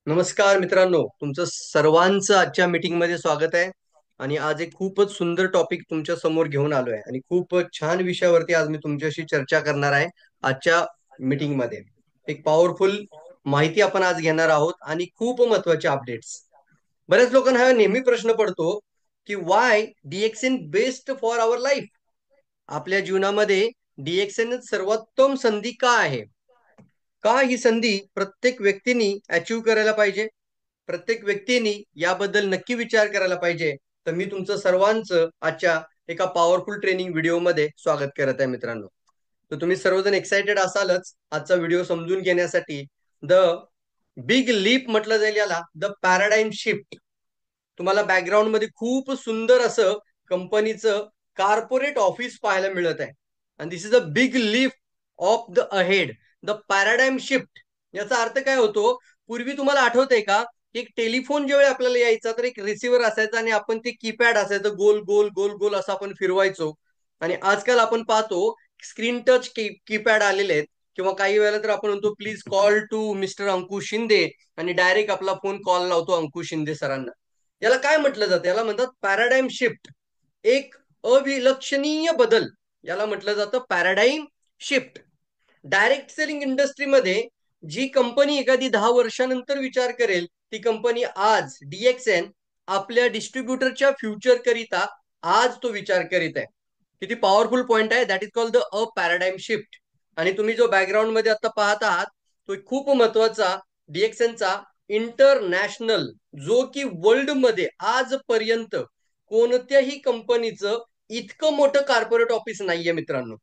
नमस्कार मित्रांनो, तुमचं सर्वांचं आजच्या मीटिंग मध्ये स्वागत आहे. आणि आज एक खूपच सुंदर टॉपिक तुमच्या समोर घेऊन आलोय आणि खूपच छान विषयावरती आज मी तुमच्याशी चर्चा करणार आहे. आजच्या मीटिंग मध्ये एक पॉवरफुल माहिती आपण आज घेणार आहोत आणि खूप महत्वाचे अपडेट्स. बऱ्याच लोकांना हा नेहमी प्रश्न पडतो की why DXN best for our life. आपल्या जीवनामध्ये डीएक्सएन सर्वोत्तम संधी का आहे? का ही संधी प्रत्येक व्यक्तीने अचीव करायला पाहिजे? प्रत्येक व्यक्तीने याबद्दल नक्की विचार करायला पाहिजे. तर मी तुमचं सर्वांचं आजच्या एका पॉवरफुल ट्रेनिंग व्हिडिओमध्ये स्वागत करत आहे मित्रांनो. तर तुम्ही सर्वजण एक्साइटेड असालच आजचा व्हिडिओ समजून घेण्यासाठी. द बिग लीप म्हटलं जाईल याला, द पॅराडाइम शिफ्ट. तुम्हाला बॅकग्राऊंड मध्ये खूप सुंदर असं कंपनीचं कॉर्पोरेट ऑफिस पाहायला मिळत आहे. आणि this is a big leap of the ahead, the paradigm shift. याचा अर्थ काय होतो? पूर्वी तुम्हाला आठवतंय का, एक टेलिफोन ज्यावेळी आपल्याला यायचा तर एक रिसिव्हर असायचा आणि आपण ते कीपॅड असायचं, गोल गोल गोल गोल असं आपण फिरवायचो. आणि आजकाल आपण पाहतो स्क्रीन टच कीपॅड आलेले आहेत. किंवा काही वेळेला तर आपण म्हणतो please call to mister Ankush Shinde, आणि डायरेक्ट आपला फोन कॉल लावतो अंकुश शिंदे सरांना. याला काय म्हटलं जातं? याला म्हणतात पॅराडाइम शिफ्ट, एक अविलक्षणीय बदल. याला म्हटलं जातं पॅराडाइम शिफ्ट. डायरेक्ट सेलिंग इंडस्ट्रीमध्ये जी कंपनी एखादी 10 वर्षानंतर विचार करेल, ती कंपनी आज डीएक्सएन आपल्या डिस्ट्रीब्युटरच्या फ्युचर करिता आज तो विचार करीत आहे. किती पॉवरफुल पॉइंट आहे. That is called the a paradigm shift. आणि तुम्ही जो बॅकग्राऊंड मध्ये आता पाहत आहात तो खूप महत्वाचा डीएक्सएनचा इंटरनॅशनल, जो की वर्ल्ड मध्ये आजपर्यंत कोणत्याही कंपनीचं इतकं मोठं कॉर्पोरेट ऑफिस नाहीये मित्रांनो.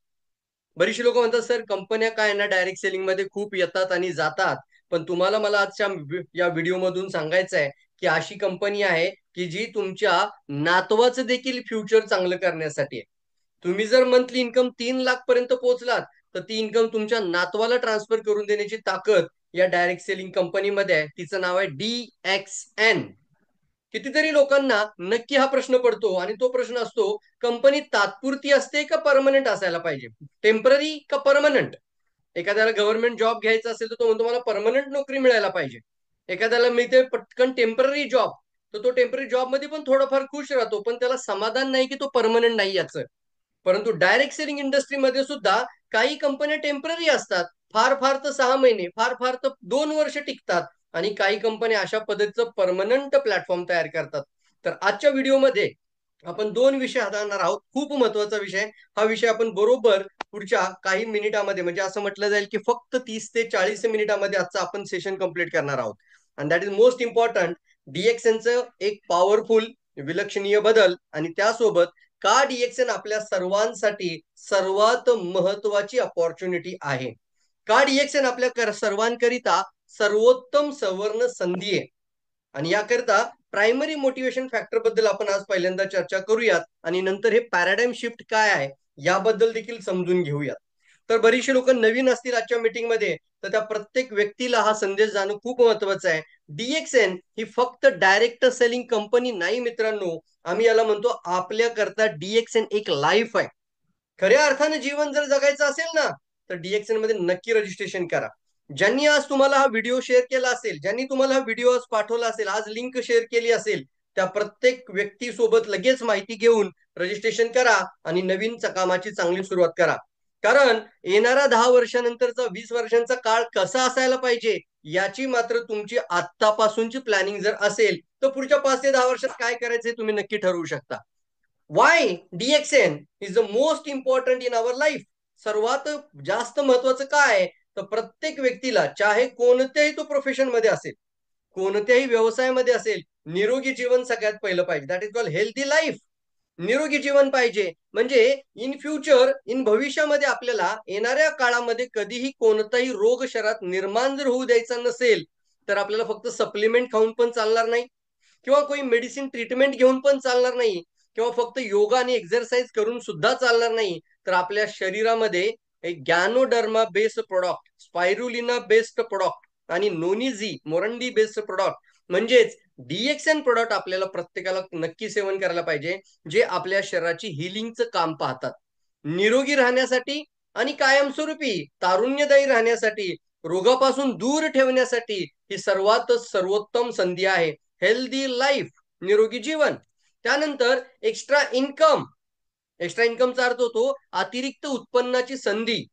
बरीचशी लोक म्हणतात सर कंपन्या काय ना डायरेक्ट सेलिंग मध्ये खूप येतात आणि जातात. पण तुम्हाला मला आजच्या या व्हिडिओ मधून सांगायचं आहे की अशी कंपनी आहे की जी तुमच्या नातवाचं देखील फ्युचर चांगलं करण्यासाठी आहे. तुम्ही जर मंथली इन्कम 3 लाख पर्यंत पोहोचलात तर ती इन्कम तुमच्या नातवाला ट्रान्सफर करून देण्याची ताकद या डायरेक्ट सेलिंग कंपनीमध्ये आहे. तिचं नाव आहे डीएक्सएन. कितीतरी लोकांना नक्की हा प्रश्न पडतो आणि तो प्रश्न असतो, कंपनी तात्पुरती असते का परमनंट असायला पाहिजे? टेम्पररी का परमनंट? एखाद्याला गव्हर्नमेंट जॉब घ्यायचा असेल तर तो म्हणतो मला परमनंट नोकरी मिळायला पाहिजे. एखाद्याला मिळते पटकन टेम्पररी जॉब, तर तो टेम्पररी जॉब मध्ये पण थोडाफार खुश राहतो, पण त्याला समाधान नाही की तो परमनंट नाही याचं. परंतु डायरेक्ट सेलिंग इंडस्ट्रीमध्ये सुद्धा काही कंपन्या टेम्पररी असतात. फार फार तर 6 महिने, फार फार तर 2 वर्ष टिकतात. आणि काही कंपन्या अशा पद्धतीचं परमनंट प्लॅटफॉर्म तयार करतात. तर आजच्या व्हिडिओमध्ये आपण दोन विषय हाताळणार आहोत. खूप महत्वाचा विषय. हा विषय आपण बरोबर पुढच्या काही मिनिटामध्ये, म्हणजे असं म्हटलं जाईल की फक्त 30 ते 40 मिनिटामध्ये आजचं आपण सेशन कंप्लीट करणार आहोत. आणि दॅट इज मोस्ट इम्पॉर्टंट. डीएक्सएनचं एक पॉवरफुल विलक्षणीय बदल, आणि त्यासोबत का डीएक्सएन आपल्या सर्वांसाठी सर्वात महत्वाची अपॉर्च्युनिटी आहे. का डीएक्सएन आपल्या सर्वांकरिता सर्वोत्तम सवर्ण संधी आहे. आणि याकरिता प्रायमरी मोटिवेशन फॅक्टर बद्दल आपण आज पहिल्यांदा चर्चा करूयात आणि नंतर हे पॅराडाइम शिफ्ट काय आहे याबद्दल देखील समजून घेऊयात. तर बरीचशी लोक नवीन असतील आजच्या मीटिंग मध्ये, तर त्या प्रत्येक व्यक्तीला हा संदेश जाणं खूप महत्वाचं आहे. डीएक्सएन ही फक्त डायरेक्ट सेलिंग कंपनी नाही मित्रांनो. आम्ही याला म्हणतो आपल्याकरता डीएक्सएन एक लाईफ आहे. खऱ्या अर्थाने जीवन जर जगायचं असेल ना, तर डीएक्सएन मध्ये नक्की रजिस्ट्रेशन करा. ज्यांनी आज तुम्हाला हा व्हिडिओ शेअर केला असेल, ज्यांनी तुम्हाला हा व्हिडिओ आज पाठवला असेल, आज लिंक शेअर केली असेल, त्या प्रत्येक व्यक्तीसोबत लगेच माहिती घेऊन रजिस्ट्रेशन करा आणि नवीन कामाची चांगली सुरुवात करा. कारण येणारा 10 वर्षानंतरचा 20 वर्षांचा काळ कसा असायला पाहिजे याची मात्र तुमची आत्तापासूनची प्लॅनिंग जर असेल, तर पुढच्या 5 ते 10 वर्षात काय करायचे तुम्ही नक्की ठरवू शकता. Y DXN is the most important in our life. सर्वात जास्त महत्वाचं काय आहे? तर प्रत्येक व्यक्तीला, चाहे कोणत्याही तो प्रोफेशन मध्ये असेल, कोणत्याही व्यवसायामध्ये असेल, निरोगी जीवन सगळ्यात पहिलं पाहिजे. That is called healthy life. निरोगी जीवन पाहिजे म्हणजे इन फ्युचर, इन भविष्यामध्ये आपल्याला येणाऱ्या काळामध्ये कधीही कोणताही रोग शरीरात निर्माण जर होऊ द्यायचा नसेल, तर आपल्याला फक्त सप्लिमेंट खाऊन पण चालणार नाही, किंवा कोणी मेडिसिन ट्रीटमेंट घेऊन पण चालणार नाही, किंवा फक्त योगा आणि एक्सरसाइज करून सुद्धा चालणार नाही. तर आपल्या शरीरामध्ये एक ganoderma based product, spirulina based product आणि नोनीझी मोरंडी बेस्ड प्रोडक्ट म्हणजेच डीएक्सएन प्रोडक्ट आपल्याला प्रत्येकाला नक्की सेवन करायला पाहिजे, जे आपल्या शरीराची हिलिंगचं काम पाहतात. निरोगी राहण्यासाठी आणि कायमस्वरूपी तारुण्यदायी राहण्यासाठी, रोगापासून दूर ठेवण्यासाठी ही सर्वोत्तम संधी आहे. हेल्दी लाईफ, निरोगी जीवन. त्यानंतर एक्स्ट्रा इन्कमचा अर्थ होतो अतिरिक्त उत्पन्नाची संधी.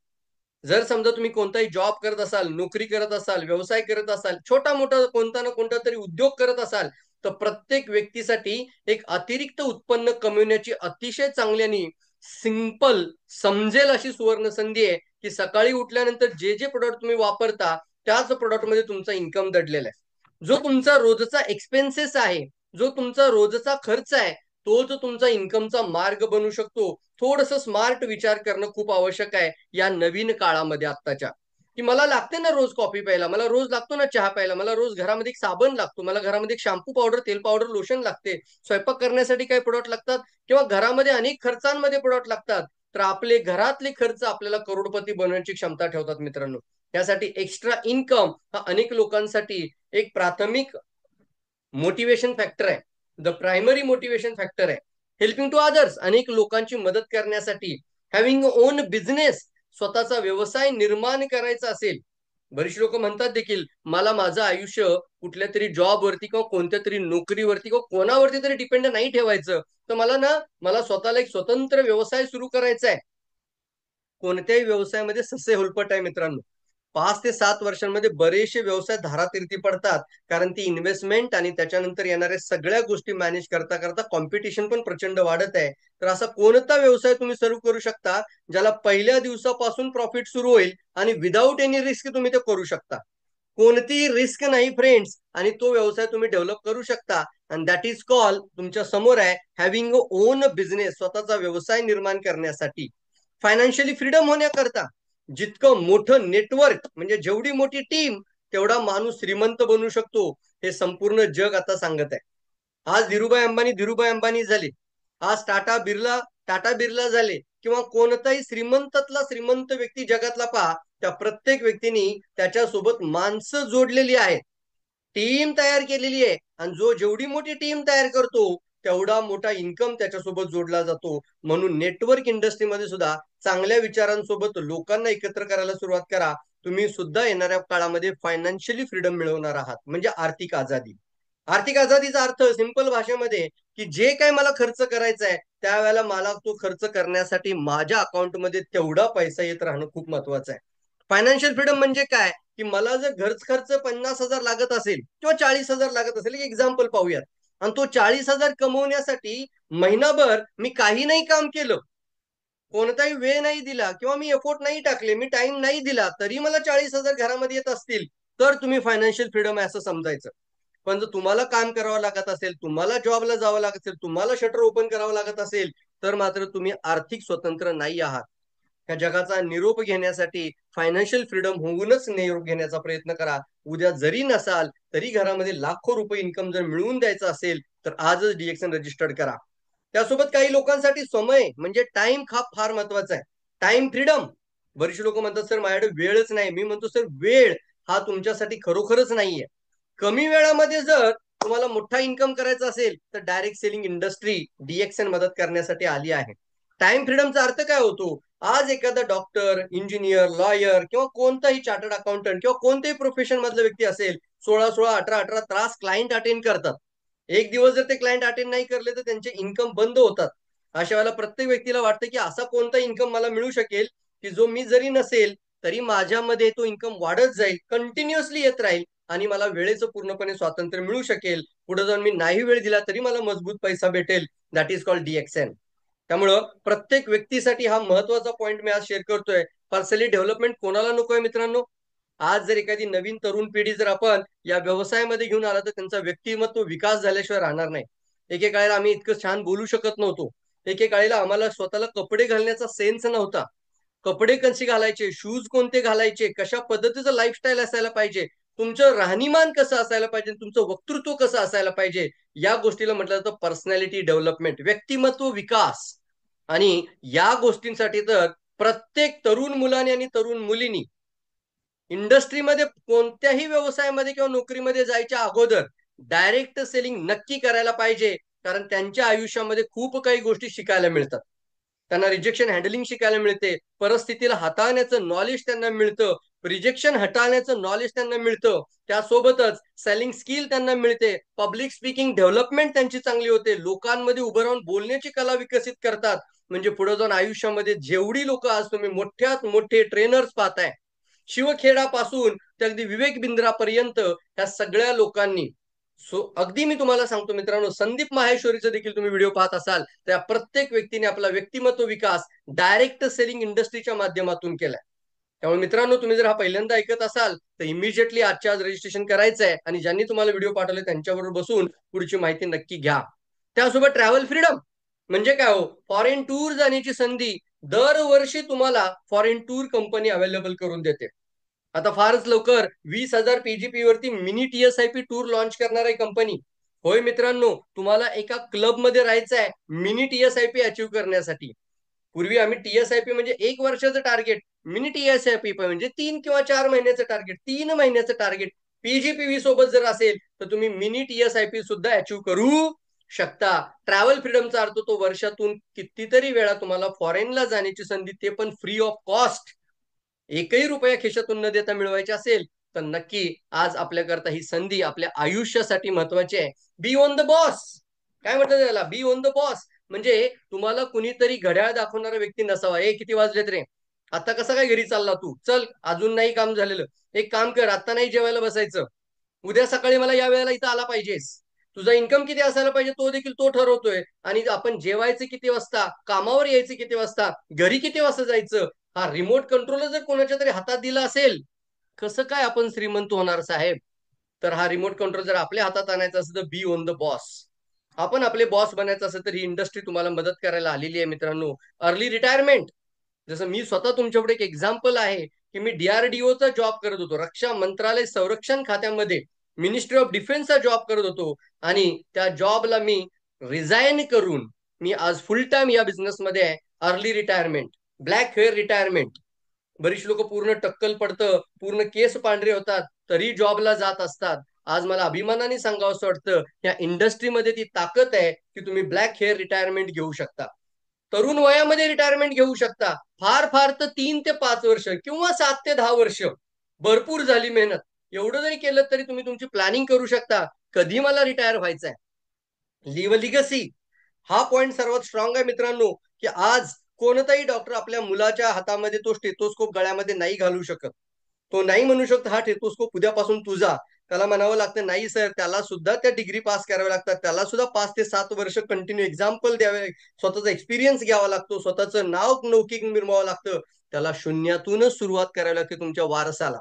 जर समजा तुम्ही कोणताही जॉब करत असाल, नोकरी करत असाल, व्यवसाय करत असाल, छोटा मोठा कोणता ना कोणता तरी उद्योग करत असाल, तर प्रत्येक व्यक्तीसाठी एक अतिरिक्त उत्पन्न कमविण्याची अतिशय चांगली आणि सिंपल समजेल अशी सुवर्ण संधी आहे की सकाळी उठल्यानंतर जे जे प्रोडक्ट तुम्ही वापरता त्याच प्रोडक्टमध्ये तुमचा इन्कम दडलेला आहे. जो तुमचा रोजचा एक्सपेन्सेस आहे, जो तुमचा रोजचा खर्च आहे, तोच तुमचा इन्कमचा मार्ग बनू शकतो. थोडस स्मार्ट विचार करणं खूप आवश्यक आहे या नवीन काळामध्ये आत्ताच्या. की मला लागते ना रोज कॉफी प्यायला, मला रोज लागतो ना चहा प्यायला, मला रोज घरामध्ये एक साबण लागतो, मला घरामध्ये एक शॅम्पू पावडर, तेल पावडर, लोशन लागते, स्वयंपाक करण्यासाठी काही प्रोडक्ट लागतात, किंवा घरामध्ये अनेक खर्चांमध्ये प्रोडक्ट लागतात. तर आपले घरातले खर्च आपल्याला करोडपती बनवण्याची क्षमता ठेवतात मित्रांनो. त्यासाठी एक्स्ट्रा इन्कम हा अनेक लोकांसाठी एक प्राथमिक मोटिवेशन फॅक्टर आहे. द प्रायमरी मोटिवेशन फॅक्टर आहे. हेल्पिंग टू अदर्स, अनेक लोकांची मदत करण्यासाठी. हॅव्हिंग ओन बिझनेस, स्वतःचा व्यवसाय निर्माण करायचा असेल. बरीच लोक म्हणतात देखील मला माझं आयुष्य कुठल्या तरी जॉबवरती किंवा कोणत्या तरी नोकरीवरती किंवा कोणावरती तरी डिपेंड नाही ठेवायचं, तर मला स्वतःला एक स्वतंत्र व्यवसाय सुरू करायचा आहे. कोणत्याही व्यवसायामध्ये ससे हुलपट आहे मित्रांनो. 5 ते 7 वर्षांमध्ये बरेचसे व्यवसाय धारातीर्थी पडतात, कारण ती इन्व्हेस्टमेंट आणि त्याच्यानंतर येणाऱ्या सगळ्या गोष्टी मॅनेज करता करता कॉम्पिटिशन पण प्रचंड वाढत आहे. तर असा कोणता व्यवसाय तुम्ही सुरू करू शकता ज्याला पहिल्या दिवसापासून प्रॉफिट सुरू होईल आणि विदाऊट एनी रिस्क तुम्ही ते करू शकता. कोणतीही रिस्क नाही फ्रेंड्स, आणि तो व्यवसाय तुम्ही डेव्हलप करू शकता. आणि दॅट इज कॉल तुमच्या समोर आहे हॅव्हिंग ओन बिझनेस, स्वतःचा व्यवसाय निर्माण करण्यासाठी. फायनान्शियली फ्रीडम होण्याकरता. जितकं मोठं नेटवर्क म्हणजे जेवढी मोठी टीम तेवढा माणूस श्रीमंत बनू शकतो, हे संपूर्ण जग आता सांगत आहे. आज धीरुभाई अंबानी झाले, आज टाटा बिर्ला झाले, किंवा कोणताही श्रीमंतातला श्रीमंत व्यक्ती जगातला पहा, त्या प्रत्येक व्यक्तीने त्याच्यासोबत माणसं जोडलेली आहेत, टीम तयार केलेली आहे. आणि जो जेवढी मोठी टीम तयार करतो तेवढा मोठा इन्कम त्याच्यासोबत जोडला जातो. म्हणून नेटवर्क इंडस्ट्रीमध्ये सुद्धा चांगल्या विचारांसोबत लोकांना एकत्र करायला सुरुवात करा. तुम्ही सुद्धा येणाऱ्या काळामध्ये फायनान्शियली फ्रीडम मिळवणार आहात, म्हणजे आर्थिक आझादी. आर्थिक आझादीचा अर्थ सिंपल भाषेमध्ये की जे काही मला खर्च करायचा आहे त्यावेळेला मला तो खर्च करण्यासाठी माझ्या अकाउंटमध्ये तेवढा पैसा येत राहणं खूप महत्वाचं आहे. फायनान्शियल फ्रीडम म्हणजे काय, की मला जर खर्च 50,000 लागत असेल किंवा 40,000 लागत असेल, एक एक्झाम्पल पाहूयात, आणि तो 40,000 कमवण्यासाठी महिनाभर मी काही नाही काम केलं, कोणताही वेळ नाही दिला किंवा मी एफोर्ट नाही टाकले, मी टाइम नाही दिला, तरी मला 40,000 घरामध्ये येत असतील, तर तुम्ही फायनान्शियल फ्रीडम आहे असं समजायचं. पण जर तुम्हाला काम करावं लागत असेल, तुम्हाला जॉबला जावं लागत असेल, तुम्हाला शटर ओपन करावं लागत असेल, तर मात्र तुम्ही आर्थिक स्वतंत्र नाही आहात. ह्या जगाचा निरोप घेण्यासाठी फायनान्शियल फ्रीडम होऊनच निरोप घेण्याचा प्रयत्न करा. उद्या जरी नसाल तरी घरामध्ये लाखो रुपये इन्कम जर मिळवून द्यायचं असेल तर आजच डीएक्सन रजिस्टर्ड करा. त्यासोबत काही लोकांसाठी समय म्हणजे टाइम हा फार महत्वाचा आहे. Time freedom. बरेचसे लोक म्हणतात सर माझ्याकडे वेळच नाही. मी म्हणतो सर वेळ हा तुमच्यासाठी खरोखरच नाहीये. कमी वेळामध्ये जर तुम्हाला मोठा इन्कम करायचा असेल तर डायरेक्ट सेलिंग इंडस्ट्री डीएक्सन मदत करण्यासाठी आली आहे. टाइम फ्रीडमचा अर्थ काय होतो, आज एखादा डॉक्टर, इंजिनियर, लॉयर किंवा कोणताही चार्टर्ड अकाउंटंट किंवा कोणत्याही प्रोफेशन मधला व्यक्ती असेल, 16-16, 18-18 तास क्लायंट अटेंड करतात. एक दिवस जर ते क्लायंट अटेंड नाही करले तर त्यांचे इन्कम बंद होतात. अशा वेळेला प्रत्येक व्यक्तीला वाटतं की असा कोणता इन्कम मला मिळू शकेल की जो मी जरी नसेल तरी माझ्यामध्ये तो इन्कम वाढत जाईल, कंटिन्युअसली येत राहील, आणि मला वेळेचं पूर्णपणे स्वातंत्र्य मिळू शकेल. पुढे जाऊन मी नाही वेळ दिला तरी मला मजबूत पैसा भेटेल. That is called DXN. त्यामुळं प्रत्येक व्यक्तीसाठी हा महत्वाचा पॉईंट मी आज शेअर करतोय. पर्सनली डेव्हलपमेंट कोणाला नकोय मित्रांनो. आज जर एखादी नवीन तरुण पिढी जर आपण या व्यवसायामध्ये घेऊन आला तर त्यांचा व्यक्तिमत्व विकास झाल्याशिवाय राहणार नाही. एकेकाळेला आम्ही इतकं छान बोलू शकत नव्हतो. एकेकाळेला आम्हाला स्वतःला कपडे घालण्याचा सेन्स नव्हता. कपडे कसे घालायचे, शूज कोणते घालायचे, कशा पद्धतीचं लाईफस्टाईल असायला पाहिजे, तुमचं राहणीमान कसं असायला पाहिजे, तुमचं वक्तृत्व कसं असायला पाहिजे, या गोष्टीला म्हटलं जातं पर्सनॅलिटी डेव्हलपमेंट, व्यक्तिमत्व विकास. आणि या गोष्टींसाठी तर प्रत्येक तरुण मुलाने आणि तरुण मुलीनी इंडस्ट्रीमध्ये कोणत्याही व्यवसायामध्ये किंवा नोकरीमध्ये जायच्या अगोदर डायरेक्ट सेलिंग नक्की करायला पाहिजे, कारण त्यांच्या आयुष्यामध्ये खूप काही गोष्टी शिकायला मिळतात. त्यांना रिजेक्शन हँडलिंग शिकायला मिळते, परिस्थितीला हाताळण्याचं नॉलेज त्यांना मिळतं, रिजेक्शन हाताळण्याचं नॉलेज त्यांना मिळतं, त्यासोबतच सेलिंग स्किल त्यांना मिळते, पब्लिक स्पीकिंग डेव्हलपमेंट त्यांची चांगली होते, लोकांमध्ये उभं राहून बोलण्याची कला विकसित करतात. म्हणजे पुढे जाऊन आयुष्यामध्ये जेवढी लोक आज तुम्ही मोठ्यात मोठे ट्रेनर्स पाहताय, शिवखेडापासून ते अगदी विवेक बिंद्रापर्यंत ह्या सगळ्या लोकांनी अगदी मी तुम्हाला सांगतो मित्रांनो, संदीप माहेश्वरीचा देखील तुम्ही व्हिडिओ पाहत असाल, त्या प्रत्येक व्यक्तीने आपला व्यक्तिमत्व विकास डायरेक्ट सेलिंग इंडस्ट्रीच्या माध्यमातून केलाय. त्यामुळे मित्रांनो, तुम्ही जर हा पहिल्यांदा ऐकत असाल तर इमिजिएटली आजच्या आज रजिस्ट्रेशन करायचं आहे आणि ज्यांनी तुम्हाला व्हिडिओ पाठवले त्यांच्याबरोबर बसून पुढची माहिती नक्की घ्या. त्यासोबत ट्रॅव्हल फ्रीडम म्हणजे काय हो, फॉरेन टूर जाण्याची संधी दरवर्षी तुम्हाला फॉरेन टूर कंपनी अवेलेबल करून देते. आता फारच लवकर 20,000 पीजीपी वरती मिनी टीएसआयपी टूर लॉन्च करणार आहे कंपनी. होय मित्रांनो, तुम्हाला एका क्लब मध्ये राहायचं आहे मिनी टीएसआयपी अचीव्ह करण्यासाठी. पूर्वी आम्ही टीएसआयपी म्हणजे 1 वर्षाचं टार्गेट, मिनी टीएसआयपी म्हणजे 3 किंवा 4 महिन्याचं टार्गेट, 3 महिन्याचं टार्गेट पीजीपीव्ही सोबत जर असेल तर तुम्ही मिनी टीएसआयपी सुद्धा अचीव्ह करू शकता. ट्रॅव्हल फ्रीडमचा अर्थ तो वर्षातून कितीतरी वेळा तुम्हाला फॉरेनला जाण्याची संधी, ते पण फ्री ऑफ कॉस्ट. एकही रुपया खिशातून न देता मिळवायची असेल तर नक्की आज आपल्याकरता ही संधी आपल्या आयुष्यासाठी महत्वाची आहे. Be on the boss. काय म्हणतात त्याला? Be on the boss. म्हणजे तुम्हाला कुणीतरी घड्याळ दाखवणारा व्यक्ती नसावा. किती वाजलेत रे, आता कसं काय घरी चालला तू, चल अजून नाही काम झालेलं, एक काम कर, आता नाही जेवायला बसायचं, उद्या सकाळी मला या वेळेला इथं आला पाहिजेस. तुझा इन्कम किती असायला पाहिजे तो देखील तो ठरवतोय. आणि आपण जेवायचं किती वाजता, कामावर यायचं किती वाजता, घरी किती वाजता जायचं, हा रिमोट कंट्रोल जर कोणाच्या तरी हातात दिला असेल, कसं काय आपण श्रीमंत होणार साहेब? तर हा रिमोट कंट्रोल जर आपल्या हातात आणायचा असेल तर बी ऑन द बॉस. आपण आपले बॉस बनायचं असेल तर ही इंडस्ट्री तुम्हाला मदत करायला आलेली आहे मित्रांनो. अर्ली रिटायरमेंट, जसं मी स्वतः तुमच्याकडे एक एक्झाम्पल आहे की मी डीआरडीओचा जॉब करत होतो, रक्षा मंत्रालय संरक्षण खात्यामध्ये मिनिस्ट्री ऑफ डिफेन्सचा जॉब करत होतो. आणि त्या जॉबला मी रिझाईन करून मी आज फुल टाइम या बिझनेसमध्ये आहे. Early retirement, black hair retirement. बरीच लोक पूर्ण टक्कल पडतं, पूर्ण केस पांढरे होतात तरी जॉबला जात असतात. आज मला अभिमानाने सांगावं असं वाटतं, या इंडस्ट्रीमध्ये ती ताकद आहे की तुम्ही ब्लॅक हेअर रिटायरमेंट घेऊ शकता, तरुण वयामध्ये रिटायरमेंट घेऊ शकता. फार फार तर 3 ते 5 वर्ष किंवा 7 ते 10 वर्ष, भरपूर झाली मेहनत. एवढं जरी केलं तरी तुम्ही तुमची प्लॅनिंग करू शकता, कधी मला रिटायर व्हायचंय. लिव्ह लिगसी, हा पॉइंट सर्वात स्ट्रॉंग आहे मित्रांनो. की आज कोणताही डॉक्टर आपल्या मुलाच्या हातामध्ये तो स्टेथोस्कोप गळ्यामध्ये नाही घालू शकत. तो नाही म्हणू शकतो हा स्टेथोस्कोप उद्यापासून तुझा. त्याला म्हणावं लागतं नाही सर, त्याला सुद्धा त्या डिग्री पास कराव्या लागतात, त्याला सुद्धा 5 ते 7 वर्ष कंटिन्यू एक्झाम्पल द्यावे, स्वतःचा एक्सपिरियन्स घ्यावा लागतो, स्वतःचं नाव नौकिक मिरवावं लागतं. त्याला शून्यातूनच सुरुवात करावी लागते तुमच्या वारसाला.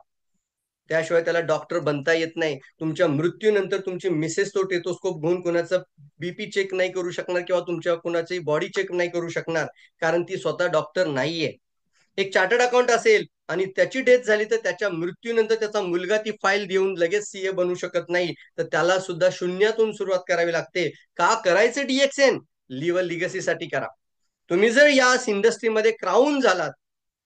त्याशिवाय त्याला डॉक्टर बनता येत नाही. तुमच्या मृत्यूनंतर तुमची मिसेस तो टेटोस्कोप घेऊन कोणाचं बीपी चेक नाही करू शकणार किंवा तुमच्या कोणाची बॉडी चेक नाही करू शकणार, कारण ती स्वतः डॉक्टर नाहीये. एक चार्टर्ड अकाउंट असेल आणि त्याची डेथ झाली तर त्याच्या मृत्यूनंतर त्याचा मुलगा ती फाईल देऊन लगेच सीए बनू शकत नाही, तर त्याला सुद्धा शून्यातून सुरुवात करावी लागते. का करायचं डीएक्सएन? लिव्ह लिगसीसाठी करा. तुम्ही जर या इंडस्ट्रीमध्ये क्राऊन झालात,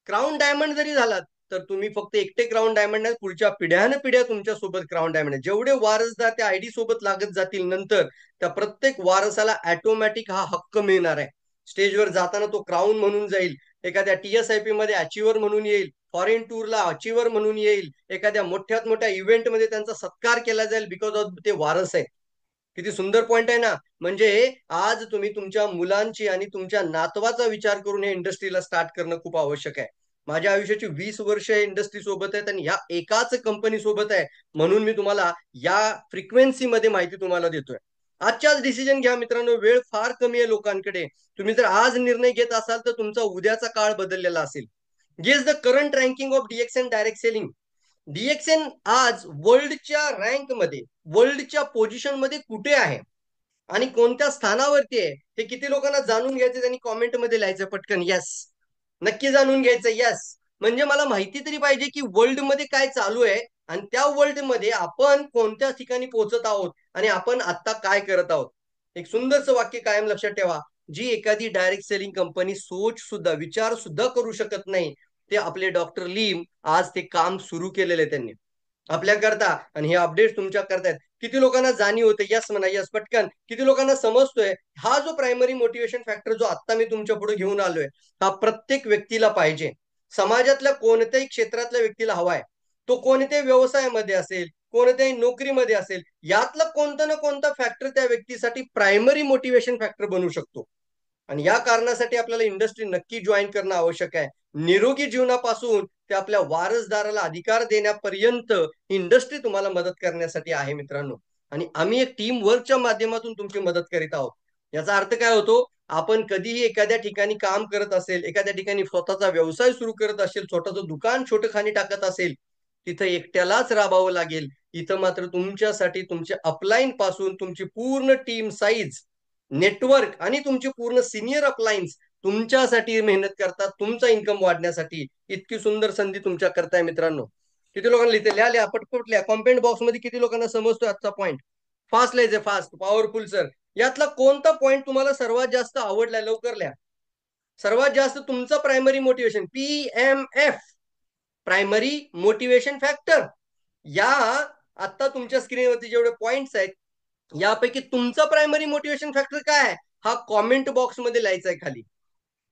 क्राऊन डायमंड जरी झालात, तर तुम्ही फक्त एकटे क्राऊन डायमंड नाही, पुढच्या पिढ्यान पिढ्या तुमच्या सोबत क्राऊन डायमंड आहे. जेवढे वारसदार त्या आयडी सोबत लागत जातील नंतर, त्या प्रत्येक वारसाला ऑटोमॅटिक हा हक्क मिळणार आहे. स्टेजवर जाताना तो क्राऊन म्हणून जाईल, एखाद्या टीएसआयपी मध्ये अचिव्हर म्हणून येईल, फॉरेन टूरला अचिव्हर म्हणून येईल, एखाद्या मोठ्यात मोठ्या इव्हेंटमध्ये त्यांचा सत्कार केला जाईल, बिकॉज ऑफ ते वारस आहे. किती सुंदर पॉइंट आहे ना. म्हणजे आज तुम्ही तुमच्या मुलांची आणि तुमच्या नातवाचा विचार करून हे इंडस्ट्रीला स्टार्ट करणं खूप आवश्यक आहे. माझ्या आयुष्याची 20 वर्ष या इंडस्ट्री सोबत आहेत आणि या एकाच कंपनी सोबत आहे, म्हणून मी तुम्हाला या फ्रिक्वेन्सीमध्ये माहिती तुम्हाला देतोय. आजच्याच डिसिजन घ्या मित्रांनो, वेळ फार कमी आहे लोकांकडे. तुम्ही जर आज निर्णय घेत असाल तर तुमचा उद्याचा काळ बदललेला असेल. Guess the current ranking of DXN direct selling. DXN आज वर्ल्डच्या रँक मध्ये, वर्ल्डच्या पोझिशन मध्ये कुठे आहे आणि कोणत्या स्थानावरती आहे, हे किती लोकांना जाणून घ्यायचं, त्यांनी कॉमेंट मध्ये लिहायचं पटकन यस. नक्की जाणून घ्यायचं यस. म्हणजे मला माहिती तरी पाहिजे की वर्ल्ड मध्ये काय चालू आहे आणि त्या वर्ल्ड मध्ये आपण कोणत्या ठिकाणी पोहोचत आहोत आणि आपण आता काय करत आहोत. एक सुंदरचं वाक्य कायम लक्षात ठेवा, जी एखादी डायरेक्ट सेलिंग कंपनी सोच सुद्धा, विचार सुद्धा करू शकत नाही, ते आपले डॉक्टर लीम आज ते काम सुरू केलेले त्यांनी. आपल्याकरता, आणि हे अपडेट तुमच्या करतायत. किती लोकांना जाणीव होते? यस म्हणा, यस पटकन. किती लोकांना समजतोय हा जो प्रायमरी मोटिवेशन फॅक्टर जो आता मी तुमच्या पुढे घेऊन आलोय, हा प्रत्येक व्यक्तीला पाहिजे. समाजातल्या कोणत्याही क्षेत्रातल्या व्यक्तीला हवाय. तो कोणत्याही व्यवसायामध्ये असेल, कोणत्याही नोकरीमध्ये असेल, यातलं कोणतं ना कोणतं फॅक्टर त्या व्यक्तीसाठी प्रायमरी मोटिवेशन फॅक्टर बनू शकतो. आणि या कारणासाठी आपल्याला इंडस्ट्री नक्की जॉईन करणं आवश्यक आहे. निरोगी जीवनापासून ते आपल्या वारसदाराला अधिकार देण्यापर्यंत इंडस्ट्री तुम्हाला मदत करण्यासाठी आहे मित्रांनो. आणि आम्ही एक टीम वर्कच्या माध्यमातून तुमची मदत करीत आहोत. याचा अर्थ काय होतो? आपण कधीही एखाद्या ठिकाणी काम करत असेल, एखाद्या ठिकाणी स्वतःचा व्यवसाय सुरू करत असेल, स्वतःचं दुकान छोटखानी टाकत असेल, तिथं एकट्यालाच राबावं लागेल. इथं मात्र तुमच्यासाठी तुमच्या अपलाईन पासून तुमची पूर्ण टीम साईज, नेटवर्क आणि तुमची पूर्ण सिनियर अपलाईन्स तुमच्यासाठी मेहनत करतात, तुमचा इन्कम वाढण्यासाठी. इतकी सुंदर संधी तुमच्या करताय मित्रांनो. किती लोकांना लिहिते? लिहा लिहा पटपट लिहा. कॉमेंट बॉक्स मध्ये किती लोकांना समजतोय आजचा पॉईंट? फास्ट लिहायचे, फास्ट, पॉवरफुल सर. यातला कोणता पॉईंट तुम्हाला सर्वात जास्त आवडलाय? लवकर लिहा. सर्वात जास्त तुमचं primary motivation, PMF, primary motivation factor. या आता तुमच्या स्क्रीनवरती जेवढे पॉइंट्स आहेत, यापैकी तुमचा प्रायमरी मोटिवेशन फॅक्टर काय आहे? हा कॉमेंट बॉक्स मध्ये लिहायचा आहे खाली.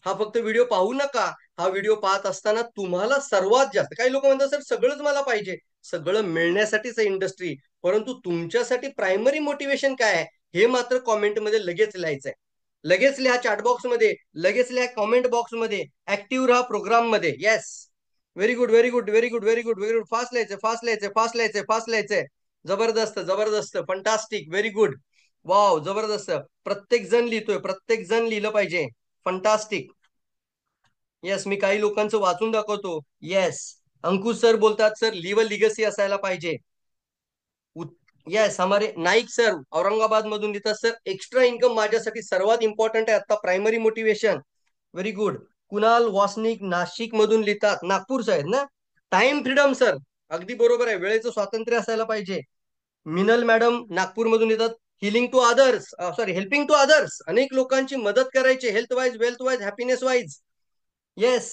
हा फक्त व्हिडिओ पाहू नका. हा व्हिडिओ पाहत असताना तुम्हाला सर्वात जास्त, काही लोक म्हणतात सर सगळंच मला पाहिजे. सगळं मिळण्यासाठीच इंडस्ट्री, परंतु तुमच्यासाठी प्रायमरी मोटिवेशन काय आहे हे मात्र कॉमेंटमध्ये लगेच लिहायचंय. लगेच लिहा चॅटबॉक्स मध्ये, लगेच लिहा कॉमेंट बॉक्स मध्ये, ऍक्टिव्ह राहा प्रोग्राम मध्ये. Yes, very good, very good, very good, very good, very good. Fast लिहायचंय, फास्ट लिहायचंय, फास्ट लिहायचंय, फास्ट लिहायचंय. जबरदस्त, जबरदस्त, फंटास्टिक, व्हेरी गुड. वाव, जबरदस्त. प्रत्येक जण लिहितोय, प्रत्येक जण लिहिलं पाहिजे. फंटास्टिक. येस, मी काही लोकांचं वाचून दाखवतो. येस, अंकुश सर बोलतात सर लिव्ह लिगसी असायला पाहिजे. येस, हमारे नाईक सर औरंगाबाद मधून लिहितात सर एक्स्ट्रा इन्कम माझ्यासाठी सर्वात इम्पॉर्टंट आहे आता, primary motivation. Very good. Kunal Wasnik Nashik मधून लिहितात, नागपूरचे आहेत ना. टाइम फ्रीडम सर, अगदी बरोबर आहे, वेळेचं स्वातंत्र्य असायला पाहिजे. मिनल मॅडम नागपूर मधून येतात, healing to others, sorry helping to others, अनेक लोकांची मदत करायची, health wise, wealth wise, happiness wise. Yes,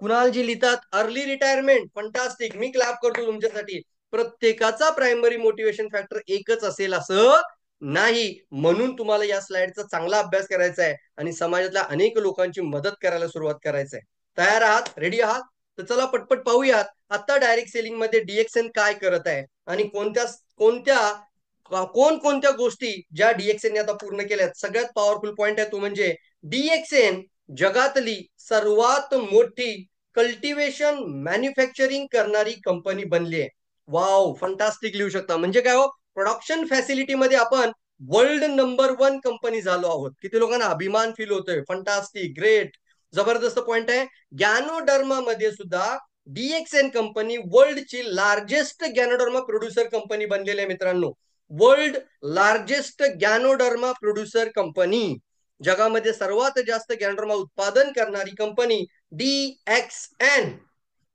कुणालजी लिहितात अर्ली रिटायरमेंट, फंटास्टिक, मी क्लॅप करतो तुमच्यासाठी. प्रत्येकाचा प्रायमरी मोटिवेशन फॅक्टर एकच असेल असं नाही, म्हणून तुम्हाला या स्लाइडचा चांगला अभ्यास करायचा आहे आणि समाजातल्या अनेक लोकांची मदत करायला सुरुवात करायचं आहे. तयार आहात? रेडी आहात? तर चला पटपट पाहूयात आता डायरेक्ट सेलिंग मध्ये डीएक्सएन काय करत आहे आणि कोणत्या कोणत्या कोणकोणत्या गोष्टी ज्या डीएक्सएन आता पूर्ण केल्यात. सगळ्यात पॉवरफुल पॉइंट आहे तो म्हणजे डीएक्सएन जगातली सर्वात मोठी कल्टिवेशन मॅन्युफॅक्चरिंग करणारी कंपनी बनली आहे. वाव, फंटास्टिक लिहू शकता. म्हणजे काय हो, प्रोडक्शन फॅसिलिटी मध्ये आपण वर्ल्ड नंबर 1 कंपनी झालो आहोत. किती लोकांना अभिमान फील होतोय? फंटास्टिक, ग्रेट, जबरदस्त पॉइंट आहे. गॅनोडर्मा मध्ये सुद्धा डीएक्सएन कंपनी वर्ल्डची लार्जेस्ट गॅनोडर्मा प्रोड्युसर कंपनी बनलेली आहे मित्रांनो. World largest ganoderma producer company, जगामध्ये सर्वात जास्त गॅनोडर्मा उत्पादन करणारी कंपनी डीएक्सएन.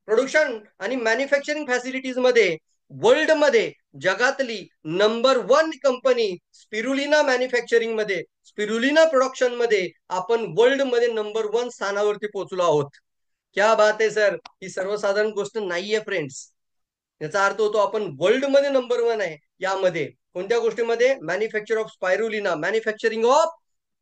प्रोडक्शन आणि मॅन्युफॅक्चरिंग फॅसिलिटीज मध्ये वर्ल्ड मध्ये जगातली नंबर 1 कंपनी. स्पिरुलिना मॅन्युफॅक्चरिंग मध्ये, स्पिरुलिना प्रोडक्शन मध्ये आपण वर्ल्ड मध्ये नंबर 1 स्थानावरती पोहोचलो आहोत. क्या बात आहे सर, ही सर्वसाधारण गोष्ट नाहीये फ्रेंड्स. याचा अर्थ होतो आपण वर्ल्ड मध्ये नंबर 1 आहे. यामध्ये कोणत्या गोष्टीमध्ये? Manufacture of spirulina, manufacturing of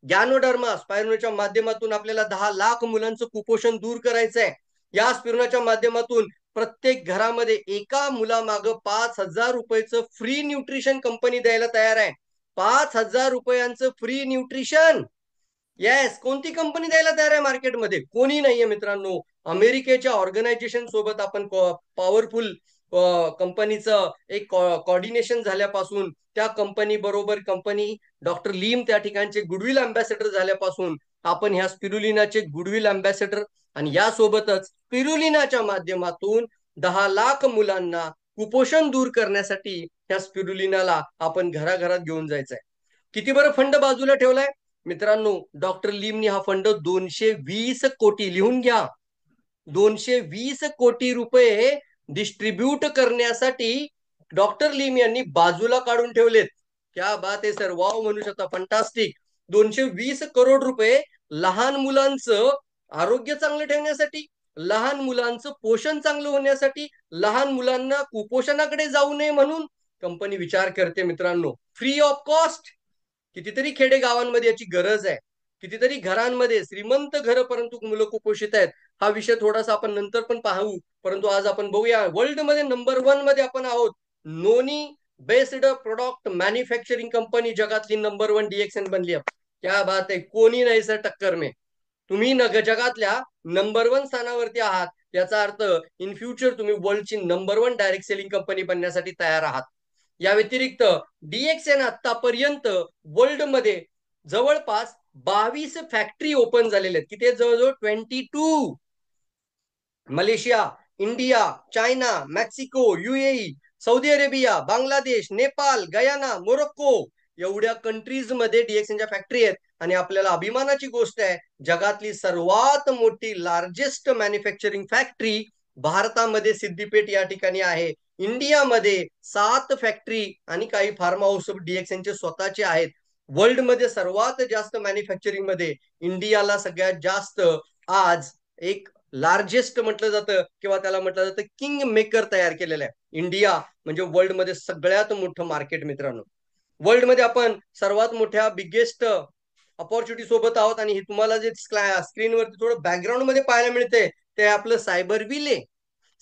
ganoderma. स्पायरुलिनाच्या माध्यमातून आपल्याला 10 लाख मुलांचं कुपोषण दूर करायचं आहे. या स्पिरुलिनाच्या माध्यमातून प्रत्येक घरामध्ये एका मुलामागं 5,000 रुपयाचं फ्री न्यूट्रिशन कंपनी द्यायला तयार आहे. 5,000 रुपयांचं फ्री न्यूट्रिशन. येस, कोणती कंपनी द्यायला तयार आहे मार्केटमध्ये? कोणी नाहीये मित्रांनो. अमेरिकेच्या ऑर्गनायझेशन सोबत आपण पॉवरफुल कंपनीचं एक कोऑर्डिनेशन झाल्यापासून, त्या कंपनी बरोबर कंपनी डॉक्टर लीम त्या ठिकाणचे गुडविल अँबॅसेडर झाल्यापासून आपण ह्या स्पिरुलिनाचे गुडविल अँबॅसेडर. आणि यासोबतच स्पिरुलिनाच्या माध्यमातून 10 लाख मुलांना कुपोषण दूर करण्यासाठी ह्या स्पिरुलिनाला आपण घराघरात घेऊन जायचंय. किती बरं फंड बाजूला ठेवलाय मित्रांनो. डॉक्टर लीमनी हा फंड 220 कोटी, लिहून घ्या, 220 कोटी रुपये डिस्ट्रीब्यूट करण्यासाठी डॉक्टर लीम यांनी बाजूला काढून ठेवलेत. क्या बात आहे सर, वाव म्हणू शकता, फंटास्टिक. 220 करोड रुपये लहान मुलांचं आरोग्य चांगलं ठेवण्यासाठी, लहान मुलांचं पोषण चांगलं होण्यासाठी, लहान मुलांना कुपोषणाकडे जाऊ नये म्हणून कंपनी विचार करते मित्रांनो. Free of cost. कितीतरी खेडेगावांमध्ये याची गरज आहे. कितीतरी घरांमध्ये श्रीमंत घर परंतु मुलं कुपोषित आहेत. हा विषय थोडासा आपण नंतर पण पाहू, परंतु आज आपण बघूया वर्ल्ड मध्ये नंबर 1 मध्ये आपण आहोत. नोनी बेस्ड प्रोडक्ट मॅन्युफॅक्चरिंग कंपनी जगातली नंबर 1 डीएक्सएन बनली आहे. क्या बात आहे, कोणी नाही सर टक्कर में. तुम्ही जगातल्या नंबर 1 स्थानावरती आहात, याचा अर्थ इन फ्युचर तुम्ही वर्ल्डची नंबर 1 डायरेक्ट सेलिंग कंपनी बनण्यासाठी तयार आहात. या व्यतिरिक्त डीएक्सएन आतापर्यंत वर्ल्ड मध्ये जवळपास 22 फॅक्टरी ओपन झालेल्या आहेत. किती जवळजवळ 22. Malaysia, India, China, Mexico, UAE, Saudi Arabia, Bangladesh, Nepal, Guyana, Morocco एवढ्या कंट्रीज मध्ये डीएक्सएनच्या फॅक्टरी आहेत. आणि आपल्याला अभिमानाची गोष्ट आहे, जगातली सर्वात मोठी लार्जेस्ट मॅन्युफॅक्चरिंग फॅक्टरी भारतामध्ये सिद्दीपेठ या ठिकाणी आहे. इंडियामध्ये 7 फॅक्टरी आणि काही फार्म हाऊस डीएक्सएनचे स्वतःचे आहेत. वर्ल्ड मध्ये सर्वात जास्त मॅन्युफॅक्चरिंग मध्ये इंडियाला सगळ्यात जास्त आज एक लार्जेस्ट म्हटलं जातं किंवा त्याला म्हटलं जातं किंग मेकर तयार केलेलं आहे. इंडिया म्हणजे वर्ल्ड मध्ये सगळ्यात मोठं मार्केट मित्रांनो. वर्ल्ड मध्ये आपण सर्वात मोठ्या बिगेस्ट ऑपॉर्च्युनिटी सोबत आहोत. आणि हे तुम्हाला जे स्क्रीनवरती थोडं बॅकग्राऊंड मध्ये पाहायला मिळते ते आपलं सायबर विले.